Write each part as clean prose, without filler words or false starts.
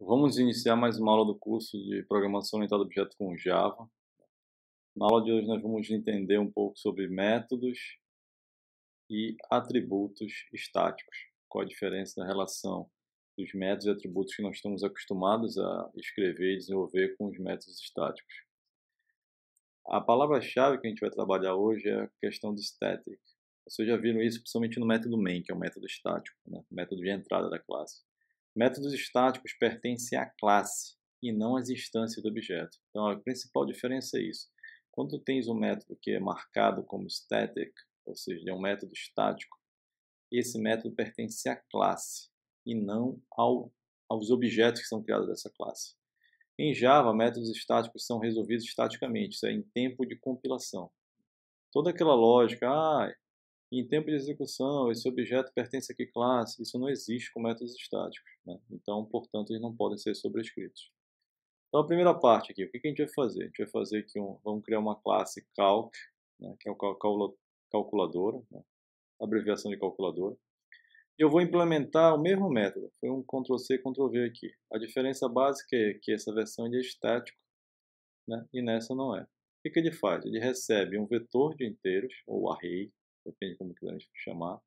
Vamos iniciar mais uma aula do curso de Programação Orientada a Objetos com Java. Na aula de hoje nós vamos entender um pouco sobre métodos e atributos estáticos. Qual a diferença da relação dos métodos e atributos que nós estamos acostumados a escrever e desenvolver com os métodos estáticos. A palavra-chave que a gente vai trabalhar hoje é a questão de static. Vocês já viram isso principalmente no método main, que é o método estático, né? O método de entrada da classe. Métodos estáticos pertencem à classe e não às instâncias do objeto. Então, a principal diferença é isso. Quando tu tens um método que é marcado como static, ou seja, é um método estático, esse método pertence à classe e não aos objetos que são criados dessa classe. Em Java, métodos estáticos são resolvidos estaticamente, isso é em tempo de compilação. Toda aquela lógica, em tempo de execução, esse objeto pertence a que classe? Isso não existe com métodos estáticos, né? Então, portanto, eles não podem ser sobrescritos. Então, a primeira parte aqui, o que a gente vai fazer? A gente vai fazer aqui, vamos criar uma classe calc, né, que é o calculadora, né, abreviação de calculadora. E eu vou implementar o mesmo método, foi um Ctrl+C, Ctrl+V aqui. A diferença básica é que essa versão é estático, né, e nessa não é. O que ele faz? Ele recebe um vetor de inteiros, ou array, depende de como quisermos chamar,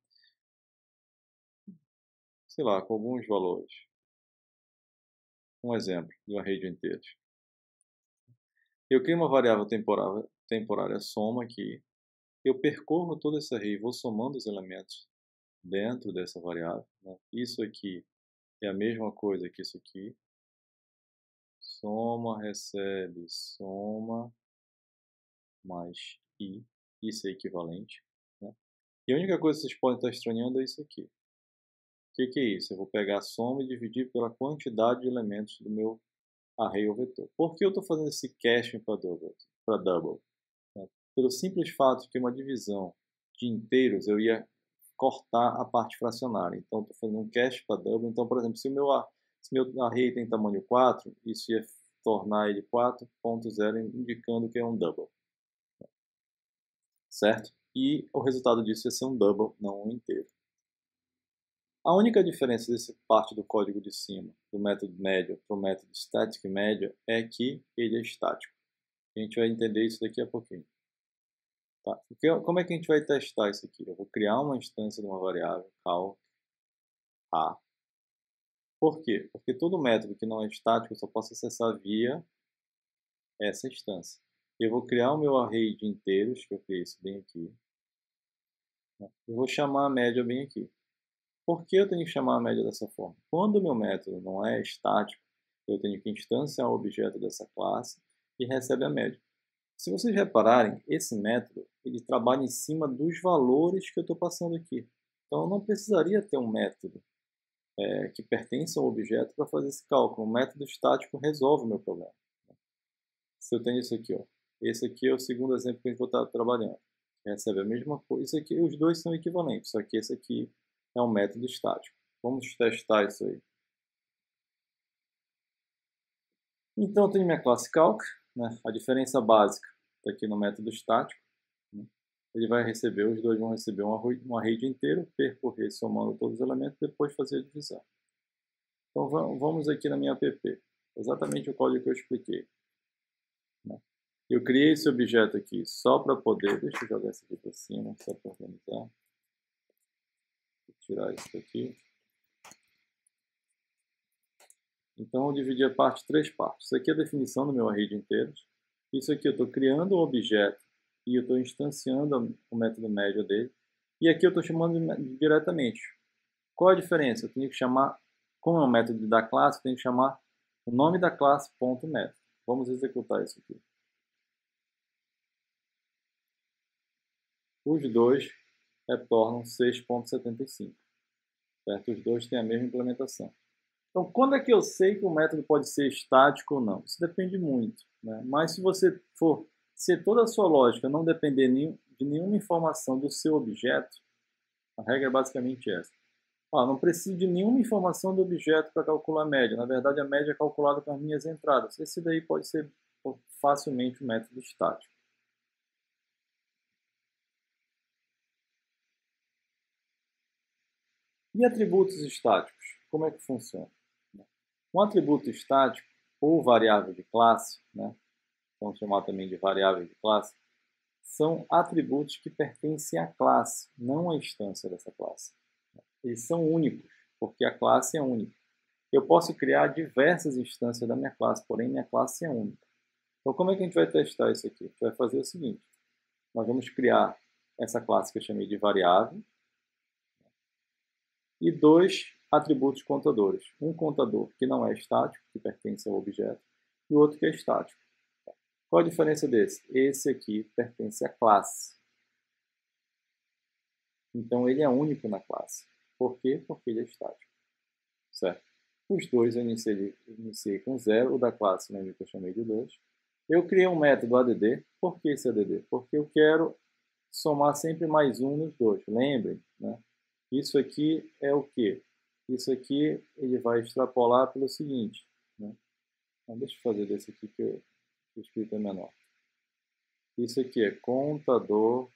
sei lá, com alguns valores. Um exemplo de um array de inteiros. Eu crio uma variável temporária soma aqui. Eu percorro todo esse array, vou somando os elementos dentro dessa variável, né? Isso aqui é a mesma coisa que isso aqui. Soma, recebe, soma, mais i. Isso é equivalente, né? E a única coisa que vocês podem estar estranhando é isso aqui. O que é isso? Eu vou pegar a soma e dividir pela quantidade de elementos do meu array ou vetor. Por que eu estou fazendo esse caching para double? Né? Pelo simples fato de que uma divisão de inteiros eu ia cortar a parte fracionária. Então, estou fazendo um cache para double. Então, por exemplo, se meu array tem tamanho 4, isso ia tornar ele 4.0, indicando que é um double. Certo? E o resultado disso ia ser um double, não um inteiro. A única diferença dessa parte do código de cima, do método médio para o método static médio, é que ele é estático. A gente vai entender isso daqui a pouquinho. Tá? Como é que a gente vai testar isso aqui? Eu vou criar uma instância de uma variável, calc A. Por quê? Porque todo método que não é estático eu só posso acessar via essa instância. Eu vou criar o meu array de inteiros, que eu criei isso bem aqui. Eu vou chamar a média bem aqui. Por que eu tenho que chamar a média dessa forma? Quando o meu método não é estático, eu tenho que instanciar o objeto dessa classe e recebe a média. Se vocês repararem, esse método ele trabalha em cima dos valores que eu estou passando aqui. Então, eu não precisaria ter um método que pertence ao objeto para fazer esse cálculo. O método estático resolve o meu problema. Se eu tenho isso aqui, ó, esse aqui é o segundo exemplo que a gente vai estar trabalhando. Recebe a mesma coisa. Isso aqui, os dois são equivalentes, só que esse aqui é um método estático. Vamos testar isso aí. Então, eu tenho minha classe calc, né? A diferença básica está aqui no método estático. Né? Ele vai receber, os dois vão receber um array de inteiro, percorrer somando todos os elementos, depois fazer a divisão. Então, vamos aqui na minha app. Exatamente o código que eu expliquei. Né? Eu criei esse objeto aqui só para poder... Deixa eu jogar isso aqui para cima, só para organizar. Vou tirar isso daqui. Então, eu dividi a parte em 3 partes. Isso aqui é a definição do meu array de inteiros. Isso aqui eu estou criando um objeto e eu estou instanciando o método médio dele. E aqui eu estou chamando diretamente. Qual a diferença? Eu tenho que chamar, como é um método da classe, eu tenho que chamar o nome da classe ponto método. Vamos executar isso aqui. Os dois retornam 6.75. Certo? Os dois têm a mesma implementação. Então, quando é que eu sei que o método pode ser estático ou não? Isso depende muito. Né? Mas se toda a sua lógica não depender de nenhuma informação do seu objeto, a regra é basicamente essa. Não preciso de nenhuma informação do objeto para calcular a média. Na verdade, a média é calculada com as minhas entradas. Esse daí pode ser facilmente um método estático. E atributos estáticos? Como é que funciona? Um atributo estático ou variável de classe, né, vamos chamar também de variável de classe, são atributos que pertencem à classe, não à instância dessa classe. Eles são únicos, porque a classe é única. Eu posso criar diversas instâncias da minha classe, porém minha classe é única. Então, como é que a gente vai testar isso aqui? A gente vai fazer o seguinte. Nós vamos criar essa classe que eu chamei de variável e dois atributos contadores. Um contador que não é estático, que pertence ao objeto, e o outro que é estático. Qual a diferença desse? Esse aqui pertence à classe. Então, ele é único na classe. Por quê? Porque ele é estático. Certo? Os dois eu iniciei com 0, o da classe, né, que eu chamei de 2. Eu criei um método add. Por que esse add? Porque eu quero somar sempre mais um nos dois. Lembrem, né? Isso aqui é o quê? Isso aqui ele vai extrapolar pelo seguinte. Né? Então, deixa eu fazer desse aqui que o escrito é menor. Isso aqui é contador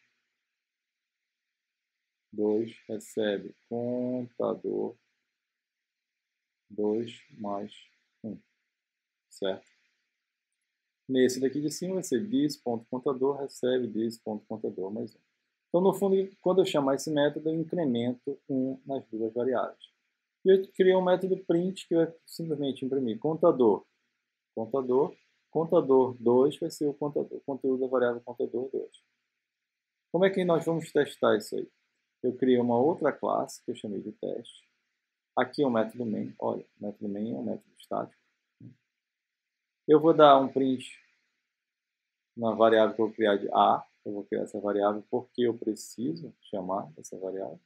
2 recebe contador 2 mais 1. Certo? Nesse daqui de cima vai ser dis.contador recebe dis.contador mais 1. Então, no fundo, quando eu chamar esse método, eu incremento 1 nas duas variáveis. E eu criei um método print que vai simplesmente imprimir contador, contador 2 vai ser o conteúdo da variável contador 2. Como é que nós vamos testar isso aí? Eu criei uma outra classe que eu chamei de teste. Aqui é o método main. Olha, o método main é um método estático. Eu vou dar um print na variável que eu vou criar de A. Eu vou criar essa variável porque eu preciso chamar essa variável.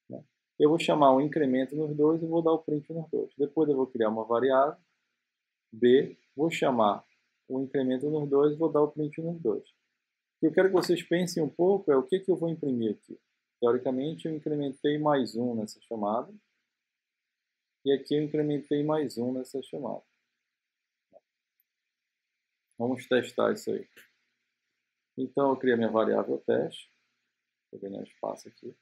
Né? Eu vou chamar um incremento nos dois e vou dar o print nos dois. Depois eu vou criar uma variável B, vou chamar o incremento nos dois e vou dar o print nos dois. O que eu quero que vocês pensem um pouco é o que eu vou imprimir aqui. Teoricamente, eu incrementei mais um nessa chamada. E aqui eu incrementei mais um nessa chamada. Vamos testar isso aí. Então, eu criei a minha variável teste. Vou ganhar espaço aqui.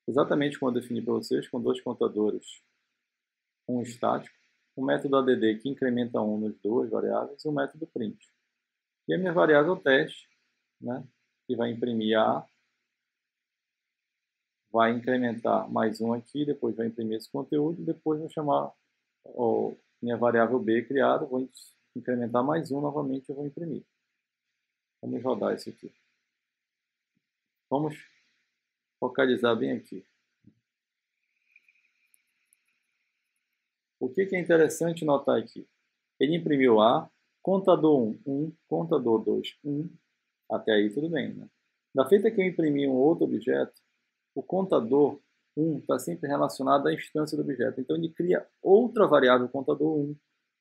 Exatamente como eu defini para vocês, com dois contadores, um estático, o método add que incrementa 1 nas duas variáveis e o método print. E a minha variável teste, né, que vai imprimir A, vai incrementar mais um aqui, depois vai imprimir esse conteúdo, depois vou chamar minha variável B criada, vou incrementar mais um novamente e vou imprimir. Vamos rodar isso aqui. Vamos focalizar bem aqui. O que é interessante notar aqui? Ele imprimiu A, contador 1, 1, contador 2, 1. Até aí tudo bem, né? Da feita que eu imprimi um outro objeto, o contador 1 está sempre relacionado à instância do objeto. Então ele cria outra variável contador 1,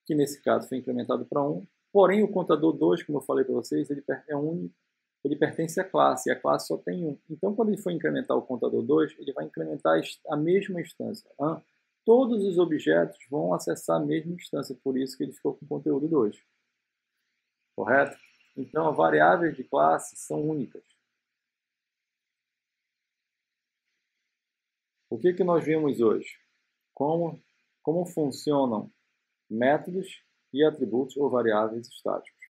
que nesse caso foi incrementado para 1. Porém, o contador 2, como eu falei para vocês, ele é único. Ele pertence à classe, e a classe só tem 1. Então, quando ele for incrementar o contador 2, ele vai incrementar a mesma instância. Todos os objetos vão acessar a mesma instância, por isso que ele ficou com conteúdo 2. Correto? Então, as variáveis de classe são únicas. O que nós vimos hoje? Como funcionam métodos e atributos ou variáveis estáticos.